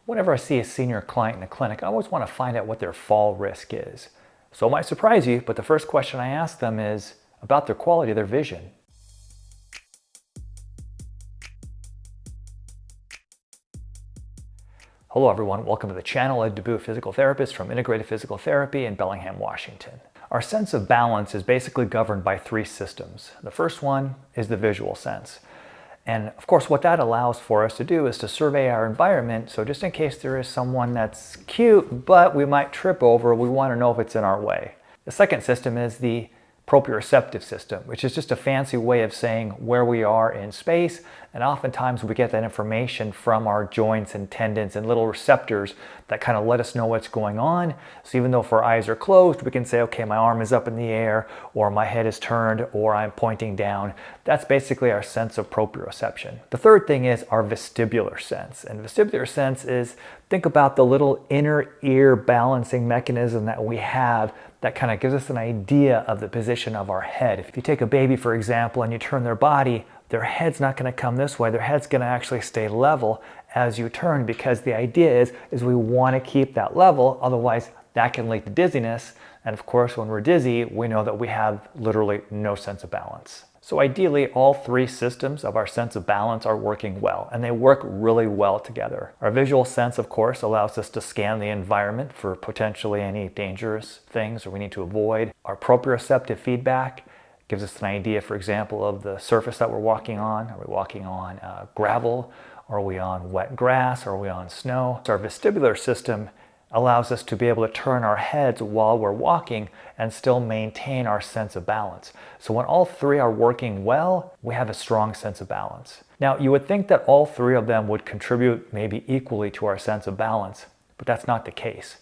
Whenever I see a senior client in the clinic, I always want to find out what their fall risk is. So it might surprise you, but the first question I ask them is about their quality of their vision. Hello everyone, welcome to the channel. Ed DeBoo, physical therapist from Integrated Physical Therapy in Bellingham, Washington. Our sense of balance is basically governed by three systems. The first one is the visual sense. And of course, what that allows for us to do is to survey our environment. So just in case there is someone that's cute, but we might trip over, we want to know if it's in our way. The second system is the proprioceptive system, which is just a fancy way of saying where we are in space. And oftentimes we get that information from our joints and tendons and little receptors that kind of let us know what's going on. So even though if our eyes are closed, we can say, okay, my arm is up in the air, or my head is turned, or I'm pointing down. That's basically our sense of proprioception. The third thing is our vestibular sense. And vestibular sense is, think about the little inner ear balancing mechanism that we have that kind of gives us an idea of the position of our head. If you take a baby, for example, and you turn their body, their head's not going to come this way. Their head's going to actually stay level as you turn, because the idea is we want to keep that level. Otherwise, that can lead to dizziness. And of course, when we're dizzy, we know that we have literally no sense of balance. So ideally, all three systems of our sense of balance are working well, and they work really well together. Our visual sense, of course, allows us to scan the environment for potentially any dangerous things or we need to avoid. Our proprioceptive feedback gives us an idea, for example, of the surface that we're walking on. Are we walking on gravel? Are we on wet grass? Are we on snow? So our vestibular system allows us to be able to turn our heads while we're walking and still maintain our sense of balance. So when all three are working well, we have a strong sense of balance. Now, you would think that all three of them would contribute maybe equally to our sense of balance, but that's not the case.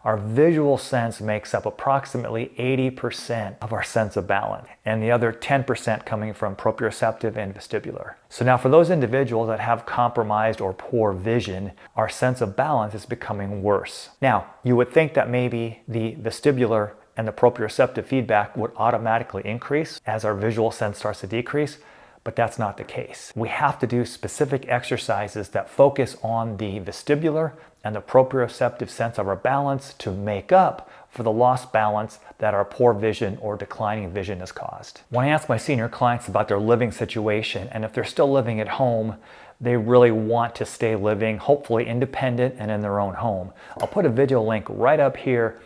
Our visual sense makes up approximately 80% of our sense of balance, and the other 10% coming from proprioceptive and vestibular. So now for those individuals that have compromised or poor vision, our sense of balance is becoming worse. Now, you would think that maybe the vestibular and the proprioceptive feedback would automatically increase as our visual sense starts to decrease, but that's not the case. We have to do specific exercises that focus on the vestibular and the proprioceptive sense of our balance to make up for the lost balance that our poor vision or declining vision has caused. When I ask my senior clients about their living situation, and if they're still living at home, they really want to stay living, hopefully independent and in their own home. I'll put a video link right up here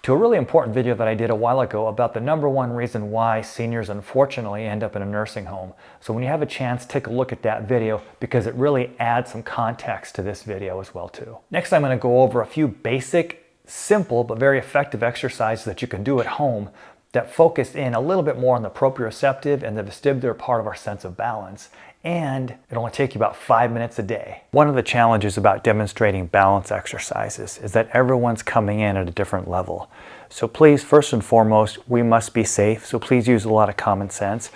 to a really important video that I did a while ago about the #1 reason why seniors unfortunately end up in a nursing home. So when you have a chance, take a look at that video because it really adds some context to this video as well too. Next, I'm going to go over a few basic, simple, but very effective exercises that you can do at home that focus in a little bit more on the proprioceptive and the vestibular part of our sense of balance. And it'll only take you about 5 minutes a day. One of the challenges about demonstrating balance exercises is that everyone's coming in at a different level. So please, first and foremost, we must be safe. So please use a lot of common sense.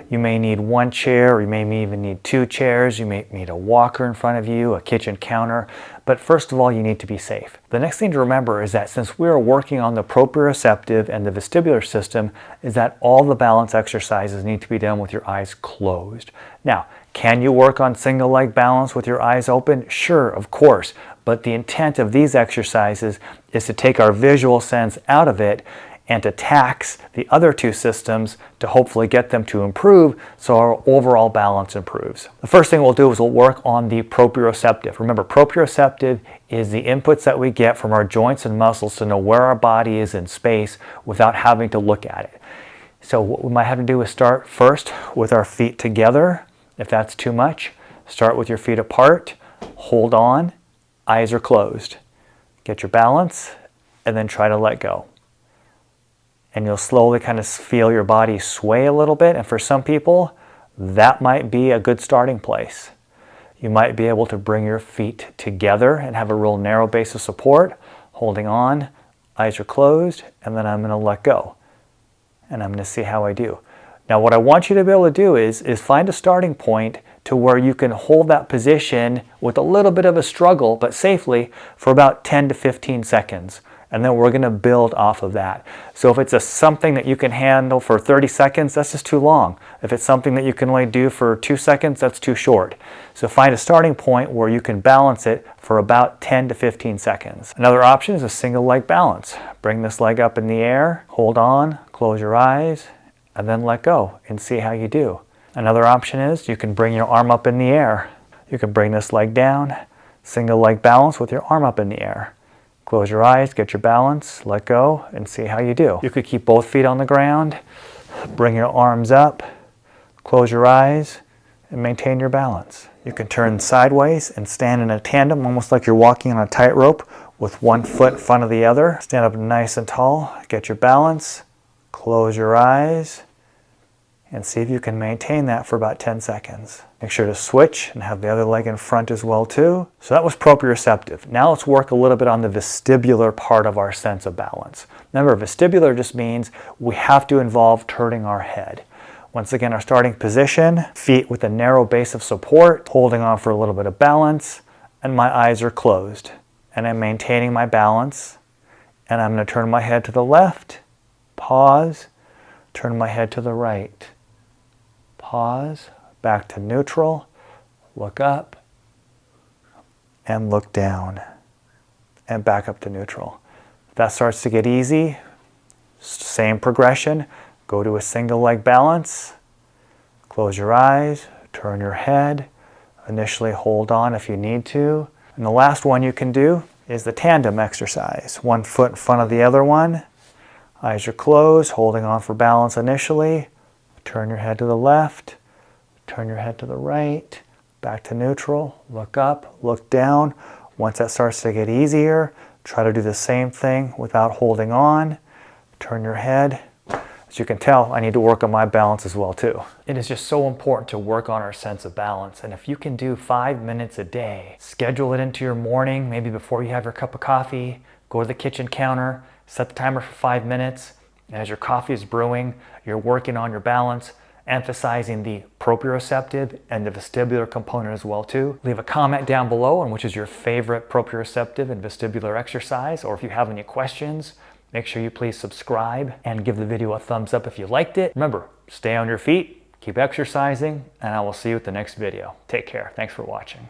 You may need one chair, or you may even need 2 chairs. You may need a walker in front of you, a kitchen counter. But first of all, you need to be safe. The next thing to remember is that since we're working on the proprioceptive and the vestibular system, is that all the balance exercises need to be done with your eyes closed. Now, can you work on single leg balance with your eyes open? Sure, of course. But the intent of these exercises is to take our visual sense out of it and to tax the other 2 systems to hopefully get them to improve so our overall balance improves. The first thing we'll do is we'll work on the proprioceptive. Remember, proprioceptive is the inputs that we get from our joints and muscles to know where our body is in space without having to look at it. So what we might have to do is start first with our feet together. If that's too much, start with your feet apart, hold on, eyes are closed. Get your balance, and then try to let go. And you'll slowly kind of feel your body sway a little bit, and for some people, that might be a good starting place. You might be able to bring your feet together and have a real narrow base of support, holding on, eyes are closed, and then I'm going to let go. And I'm going to see how I do. Now what I want you to be able to do is find a starting point to where you can hold that position with a little bit of a struggle, but safely, for about 10 to 15 seconds. and then we're going to build off of that. So if it's something that you can handle for 30 seconds, that's just too long. If it's something that you can only do for 2 seconds, that's too short. So find a starting point where you can balance it for about 10 to 15 seconds. Another option is a single leg balance. Bring this leg up in the air, hold on, close your eyes, and then let go and see how you do. Another option is you can bring your arm up in the air. You can bring this leg down, single leg balance with your arm up in the air. Close your eyes, get your balance, let go, and see how you do. You could keep both feet on the ground, bring your arms up, close your eyes, and maintain your balance. You can turn sideways and stand in a tandem, almost like you're walking on a tightrope with one foot in front of the other. Stand up nice and tall, get your balance, close your eyes, and see if you can maintain that for about 10 seconds. Make sure to switch and have the other leg in front as well too. So that was proprioceptive. Now let's work a little bit on the vestibular part of our sense of balance. Remember, vestibular just means we have to involve turning our head. Once again, our starting position, feet with a narrow base of support, holding on for a little bit of balance, and my eyes are closed. And I'm maintaining my balance, and I'm going to turn my head to the left, pause, turn my head to the right, pause, back to neutral, look up, and look down, and back up to neutral. If that starts to get easy, same progression, go to a single leg balance, close your eyes, turn your head, initially hold on if you need to. And the last one you can do is the tandem exercise. One foot in front of the other one, eyes are closed, holding on for balance initially, turn your head to the left, turn your head to the right, back to neutral, look up, look down. Once that starts to get easier, try to do the same thing without holding on. Turn your head. As you can tell, I need to work on my balance as well too. It is just so important to work on our sense of balance. And if you can do 5 minutes a day, schedule it into your morning, maybe before you have your cup of coffee, go to the kitchen counter, set the timer for 5 minutes. And as your coffee is brewing, you're working on your balance, emphasizing the proprioceptive and the vestibular component as well too. Leave a comment down below on which is your favorite proprioceptive and vestibular exercise, or if you have any questions, make sure you please subscribe and give the video a thumbs up if you liked it. Remember, stay on your feet, keep exercising, and I will see you at the next video. Take care. Thanks for watching.